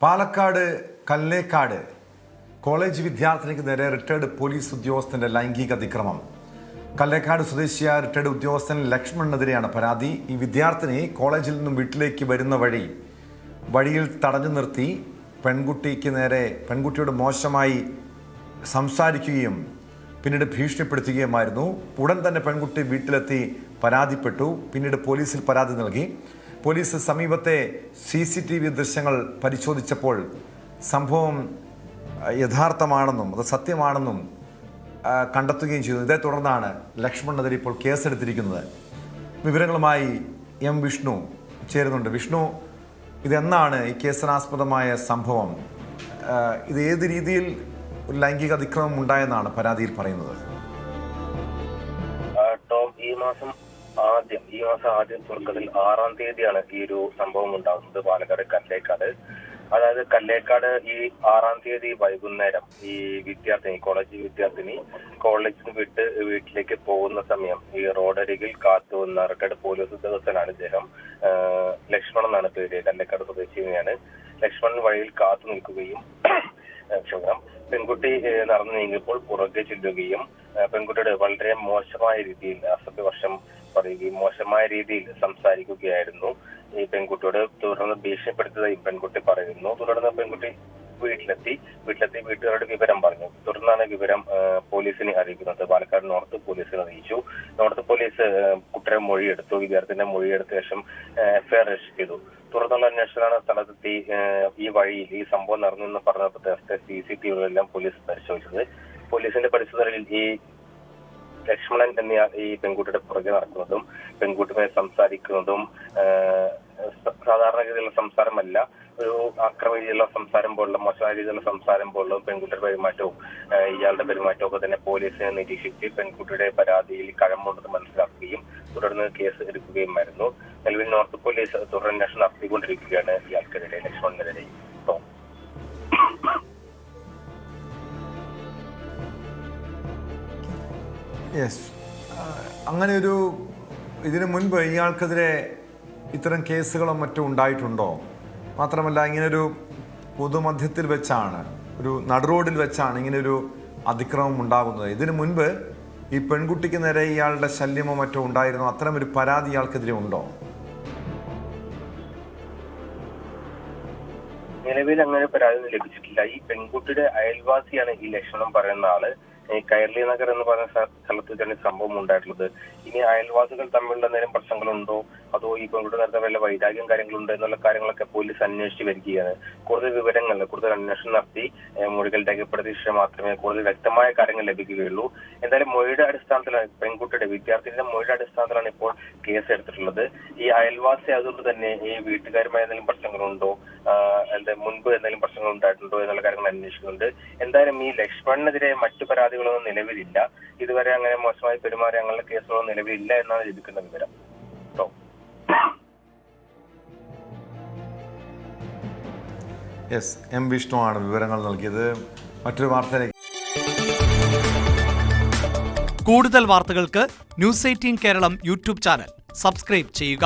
Palakkad Kallekkad college വിദ്യാർത്ഥിനിക്ക് നേരെ retired police ഉദ്യോഗസ്ഥന്റെ ലൈംഗിക അതിക്രമം. കല്ലേക്കാട് സ്വദേശിയായ റിട്ടയർഡ് ഉദ്യോഗസ്ഥൻ ലക്ഷ്മണനെതിരെയാണ് പരാതി. ഈ വിദ്യാർത്ഥിനി കോളേജിൽ നിന്നും വീട്ടിലേക്ക് വരുന്ന വഴിയിൽ തടഞ്ഞു നിർത്തി പെൺകുട്ടിയോട് മോശമായി സംസാരിക്കുകയും പിന്നീട് ഭീഷണിപ്പെടുത്തുകയുമായിരുന്നു. ഉടൻ തന്നെ പെൺകുട്ടി വീട്ടിലെത്തി പരാതിപ്പെട്ടു. പിന്നീട് പോലീസിൽ പരാതി നൽകി. പോലീസ് സമീപത്തെ CCTV ദൃശ്യങ്ങൾ പരിശോധിച്ചപ്പോൾ സംഭവം യഥാർത്ഥമാണെന്നും അത് സത്യമാണെന്നും കണ്ടെത്തുകയും ചെയ്തു. ഇതേ തുടർന്നാണ് ലക്ഷ്മണനെതിരെ ഇപ്പോൾ കേസെടുത്തിരിക്കുന്നത്. വിവരങ്ങളുമായി വിഷ്ണു ചേരുന്നുണ്ട്. വിഷ്ണു, ഇതെന്നാണ് ഈ കേസിനാസ്പദമായ സംഭവം? ഇത് ഏത് രീതിയിൽ ഒരു ലൈംഗിക അതിക്രമം ഉണ്ടായെന്നാണ് പരാതിയിൽ പറയുന്നത്? ഈ മാസം ആദ്യം തുടക്കത്തിൽ 6-ാം തീയതിയാണ് ഈ ഒരു സംഭവം ഉണ്ടാകുന്നത് പാലക്കാട് കല്ലേക്കാട്. അതായത് കല്ലേക്കാട് ഈ 6-ാം തീയതി വൈകുന്നേരം ഈ കോളേജ് വിദ്യാർത്ഥിനി കോളേജിൽ വിട്ട് വീട്ടിലേക്ക് പോകുന്ന സമയം ഈ റോഡരികിൽ കാത്തുവന്ന റിട്ടയർഡ് പോലീസ് ഉദ്യോഗസ്ഥനാണ് ഇദ്ദേഹം. ലക്ഷ്മണൻ എന്നാണ് പേര്. കല്ലേക്കാട് സ്വദേശിയാണ്. ലക്ഷ്മണൻ വഴിയിൽ കാത്തു നിൽക്കുകയും പെൺകുട്ടി നടന്നു നീങ്ങിയപ്പോൾ പുറകെ ചെല്ലുകയും പെൺകുട്ടിയുടെ വളരെ മോശമായ രീതിയിൽ അസഭ്യവർഷം പറയുകയും മോശമായ രീതിയിൽ സംസാരിക്കുകയായിരുന്നു ഈ പെൺകുട്ടിയോട്. തുടർന്ന് ഭീഷണിപ്പെടുത്തിയതായും പെൺകുട്ടി പറയുന്നു. തുടർന്ന് പെൺകുട്ടി വീട്ടിലെത്തി വീട്ടുകാരുടെ വിവരം പറഞ്ഞു. തുടർന്നാണ് വിവരം പോലീസിനെ അറിയിക്കുന്നത്. പാലക്കാട് നോർത്ത് പോലീസിനെ അറിയിച്ചു. നോർത്ത് പോലീസ് കുട്ടിയുടെ മൊഴിയെടുത്തു. വിദ്യാർത്ഥിന്റെ മൊഴിയെടുത്ത ശേഷം FIR രജിസ്റ്റർ ചെയ്തു. തുടർന്നുള്ള അന്വേഷണമാണ് സ്ഥലത്തെത്തി ഈ വഴിയിൽ ഈ സംഭവം നടന്നെന്ന് പറഞ്ഞ പ്രദേശത്തെ CCTVകളെല്ലാം പോലീസ് പരിശോധിച്ചത്. പോലീസിന്റെ പരിശോധനയിൽ ഈ ലക്ഷ്മണൻ എന്ന ഈ പെൺകുട്ടിയുടെ പുറകെ നടക്കുന്നതും പെൺകുട്ടിയുമായി സംസാരിക്കുന്നതും സാധാരണഗതിയിലുള്ള സംസാരമല്ല, ഒരു അക്രമ രീതിയിലുള്ള സംസാരം പോലുള്ള മോശമായ രീതിയിലുള്ള സംസാരം പോലുള്ള പെൺകുട്ടിയുടെ പെരുമാറ്റവും ഇയാളുടെ പെരുമാറ്റവും ഒക്കെ തന്നെ പോലീസിനെ നിരീക്ഷിച്ച് പെൺകുട്ടിയുടെ പരാതിയിൽ കഴമ്പുണ്ടെന്ന് മനസ്സിലാക്കുകയും തുടർന്ന് കേസ് എടുക്കുകയുമായിരുന്നു. നിലവിൽ നോർത്ത് പോലീസ് തുടരന്വേഷണം നടത്തിക്കൊണ്ടിരിക്കുകയാണ് ഇയാൾക്കെതിരെ, ലക്ഷ്മണനെതിരെ. അങ്ങനെ ഇതിനു മുൻപ് ഇയാൾക്കെതിരെ ഇത്തരം കേസുകളും മറ്റും ഉണ്ടായിട്ടുണ്ടോ? മാത്രമല്ല, ഇങ്ങനൊരു പൊതുമധ്യത്തിൽ വെച്ചാണ്, ഒരു നടുറോഡിൽ വെച്ചാണ് ഇങ്ങനൊരു അതിക്രമം ഉണ്ടാകുന്നത്. ഇതിനു മുൻപ് ഈ പെൺകുട്ടിക്ക് നേരെ ഇയാളുടെ ശല്യമോ മറ്റോ ഉണ്ടായിരുന്നോ? അത്തരം ഒരു പരാതി ഇയാൾക്കെതിരെ ഉണ്ടോ? നിലവിൽ അങ്ങനെ പരാതി ലഭിച്ചിട്ടില്ല. ഈ പെൺകുട്ടിയുടെ അയൽവാസിയാണ് ഈ ലക്ഷണം പറയുന്ന ആള്. കൈർലി നഗർ എന്ന് പറയുന്ന സ്ഥലത്ത് തന്നെ സംഭവം ഉണ്ടായിട്ടുള്ളത്. ഇനി അയൽവാസികൾ തമ്മിലുള്ള എന്തെങ്കിലും പ്രശ്നങ്ങളുണ്ടോ, അതോ ഈ പെൺകുട്ടി നേരത്തെ വല്ല വൈരാഗ്യം കാര്യങ്ങളുണ്ടോ എന്നുള്ള കാര്യങ്ങളൊക്കെ പോലീസ് അന്വേഷിച്ച് വരികയാണ്. കൂടുതൽ അന്വേഷണം നടത്തി മൊഴികൾ രേഖപ്പെടുത്തിയ ശേഷം മാത്രമേ കൂടുതൽ വ്യക്തമായ കാര്യങ്ങൾ ലഭിക്കുകയുള്ളൂ. എന്തായാലും മൊഴിയുടെ അടിസ്ഥാനത്തിലാണ്, പെൺകുട്ടിയുടെ വിദ്യാർത്ഥിയുടെ മൊഴിയുടെ അടിസ്ഥാനത്തിലാണ് ഇപ്പോൾ കേസ് എടുത്തിട്ടുള്ളത്. ഈ അയൽവാസി അതുകൊണ്ട് തന്നെ ഈ വീട്ടുകാരുമായി എന്തെങ്കിലും പ്രശ്നങ്ങളുണ്ടോ, മുൻപ് എന്തെങ്കിലും പ്രശ്നങ്ങൾ ഉണ്ടായിട്ടുണ്ടോ എന്നുള്ള കാര്യങ്ങൾ അന്വേഷിക്കുന്നുണ്ട്. എന്തായാലും ഈ ലക്ഷ്മണനെതിരെ മറ്റു പരാതികളൊന്നും നിലവിലില്ല. ഇതുവരെ അങ്ങനെ മോശമായി പെരുമാറിയ അങ്ങനെ കേസുകളൊന്നും നിലവിലില്ല എന്നാണ് ലഭിക്കുന്ന വിവരം. വിഷ്ണു ആണ് വിവരങ്ങൾ നൽകിയത്. മറ്റൊരു വാർത്തയിലേക്ക്. കൂടുതൽ വാർത്തകൾക്ക് News 18 Keralam YouTube channel subscribe ചെയ്യുക.